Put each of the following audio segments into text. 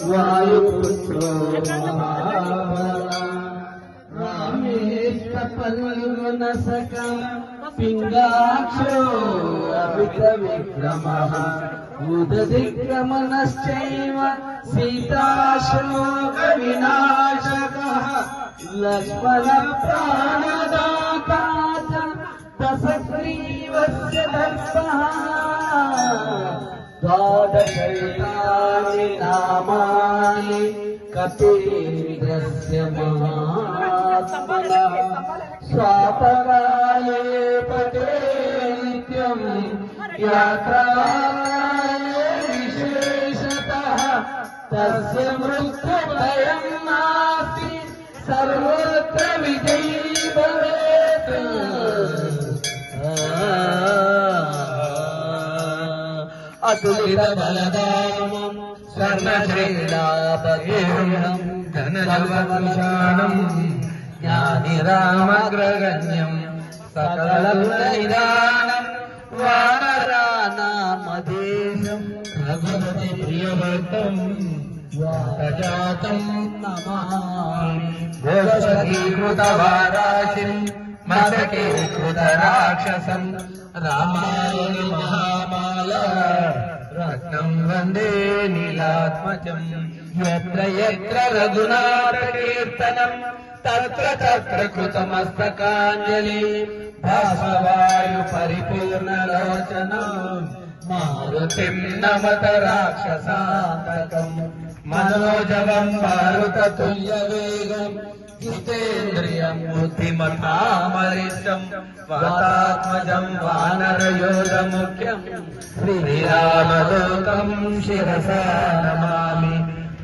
वायुपुत्रो रामेश पल्लुनसका पिङ्गाक्षो अमितविक्रमः उददिक्रमणश्चैव सीताशोकविनाशकः लक्ष्मणप्राणदाता च दशग्रीवस्य दर्पः द्वादशैतानि नामानि कपीन्द्रस्य महात्मनः स्वापकाले पठे नित्यं यात्राकाले विशेषतः तस्य मृत्युभयं नास्ति सर्वत्र विजयी भवेत्। अतुलितबलधामं स्वर्णश्रीलापगेयं धनजलवकुशानं ज्ञानिरामग्रगण्यं सकलगुणनिधानं वानराणामधीशं रघुपति प्रियभक्तं वातजातं नमामि। घोषकीकृतवाराशिं मशकीकृतराक्षसं रामायण महामाला रत्नं वन्दे नीलात्मजं। यत्र यत्र रघुनाथकीर्तनं तत्र तत्र कृतमस्तकाञ्जलि भास्ववायु परिपूर्णलोचनं मारुतिं नमत राक्षसान्तकम् मनोजवं मारुततुल्यवेगं जितेन्द्रियं बुद्धिमतामरिष्टं वातात्मजं वानरयोधमुख्यं श्रीरामदूतं शिरसा नमामि।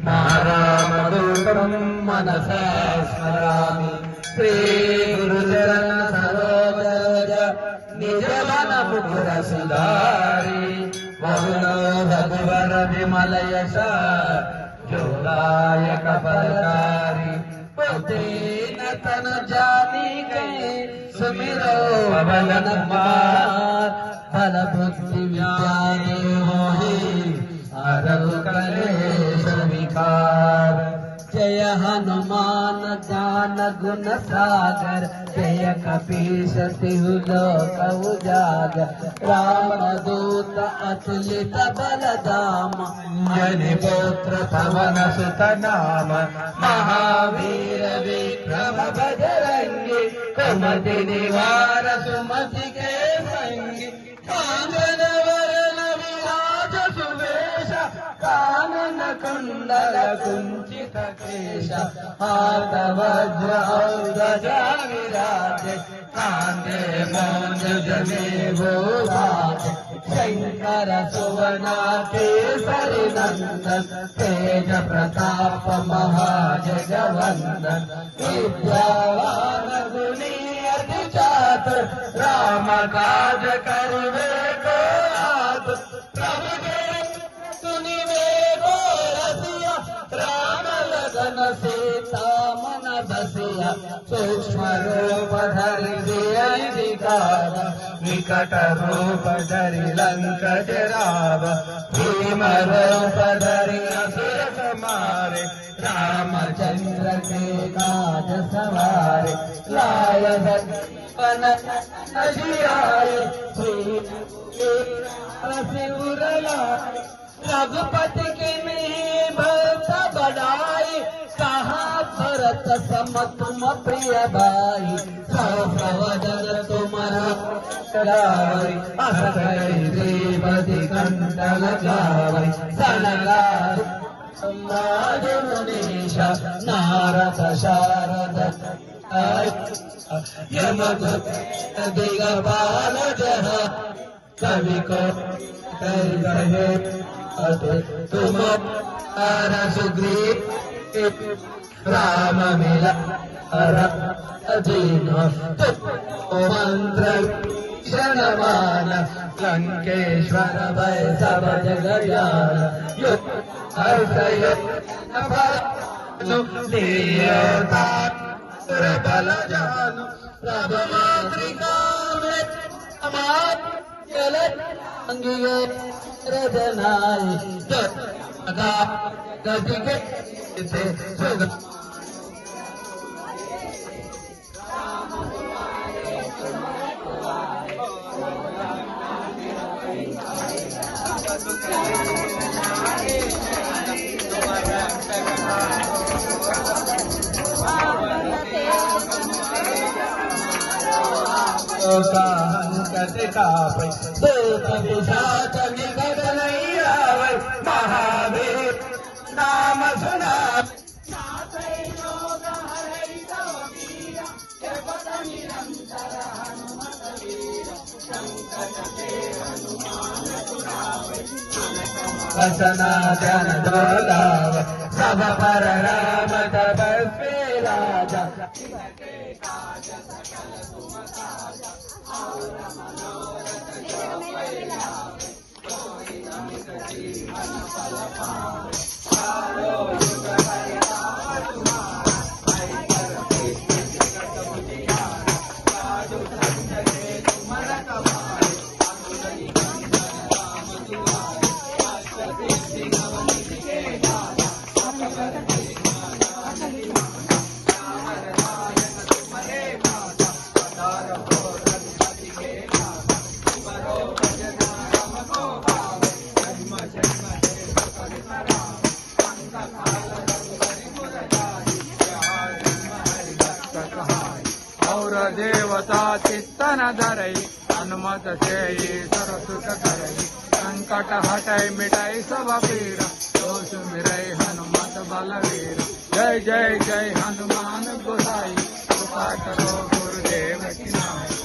रामदूतं मनसा स्मरामि। श्रीगुरुचरण सरोज निजमन मुकुर सुधारि वरुणो रघुवर विमल यश जोदायक फलकारी। तेन तन जानिके सुमिरो पवन कुमार बल बुद्धि विद्या मोहि हरहु कलेश विकार। जय हनुमान ज्ञान गुण सागर जय कपीश तिहु लोक उजागर। रामदूत अतुलित बलधाम जनि पुत्र पवन सुत नाम। महावीर विक्रम बजरंगी कुमति निवार सुमति के संगी। कानन वरण विराज सुवेश कानन कुंडल कुंचित केश। हाथ वज्र ध्वजा विराजे कांधे मूंज जनेऊ साजे। शंकर सुवन केसरी नंदन तेज प्रताप महाजगवंदन। विद्यावान गुणी अति चातुर राम काज करिबे को आतुर। प्रभु सुनिबे को रसिया राम लगन सीता मन बसिया। सूक्ष्म रूप धरि सियहि दिखाव विकट रूप धरि लंक जराव। भीम रूप धरि असुर संहारे रामचंद्र के काज सवारे। लाय सत्पन अजियाए सिर लाए। रघुपति के में भक्त बढ़ाई कहा भरत सम तुम प्रिय भाई। सहस्रवदन तुम्हारा करावै अस कहि देवति कंठ लगावै। सनकादि संवाद मुनीश नारद शारद यमदूत दिगपाल जहाँ। कवि को कहे तुम सुग्रीव राम मिला अधीन मंत्र क्षणमान। लंकेश्वर भय सब जग जान बल जान। प्रभ मातृका में रजनाई गदिगे से सुगा निकट नहीं आवे महावीर नाम सुना वसना ध्यान दोलाव सब पर राम तपस्वी राजा देवता चित्तन धरई हनुमत से सरसुत करई संकट हटई मिटाई सब पीरा दोष मिरई हनुमत बलवीर जय जय जय हनुमान गोसाई कृपा करो गुरुदेव की नाई।